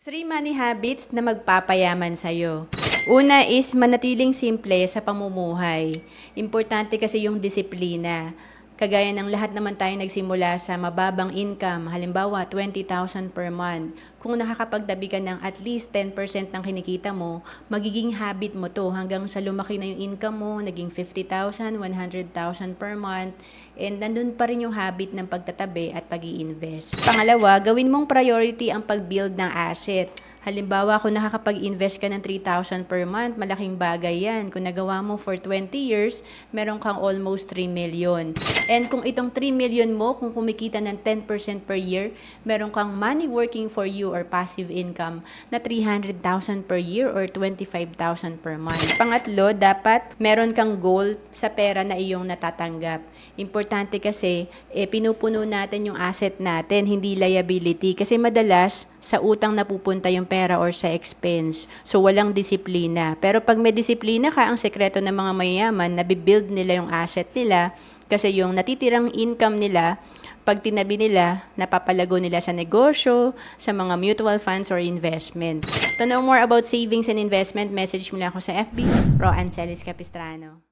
3 money habits na magpapayaman sa'yo. Una is manatiling simple sa pamumuhay. Importante kasi yung disiplina. Kagaya ng lahat naman tayo nagsimula sa mababang income, halimbawa 20,000 per month. Kung nakakapagtabi ka ng at least 10% ng kinikita mo, magiging habit mo to hanggang sa lumaki na yung income mo, naging 50,000, 100,000 per month, and nandun pa rin yung habit ng pagtatabi at pag-i-invest. Pangalawa, gawin mong priority ang pag-build ng asset. Halimbawa, kung nakakapag-invest ka ng 3,000 per month, malaking bagay yan. Kung nagawa mo for 20 years, meron kang almost 3 million. And kung itong 3 million mo, kung kumikita ng 10% per year, meron kang money working for you or passive income na 300,000 per year or 25,000 per month. Pangatlo, dapat meron kang goal sa pera na iyong natatanggap. Importante kasi, pinupuno natin yung asset natin, hindi liability. Kasi madalas, sa utang napupunta yung pera or sa expense. So, walang disiplina. Pero pag may disiplina ka, ang sekreto ng mga mayayaman, nabibuild nila yung asset nila kasi yung natitirang income nila, pag tinabi nila, napapalago nila sa negosyo, sa mga mutual funds or investment. To know more about savings and investment, message mo lang ako sa FB, Ro Ancelis Capistrano.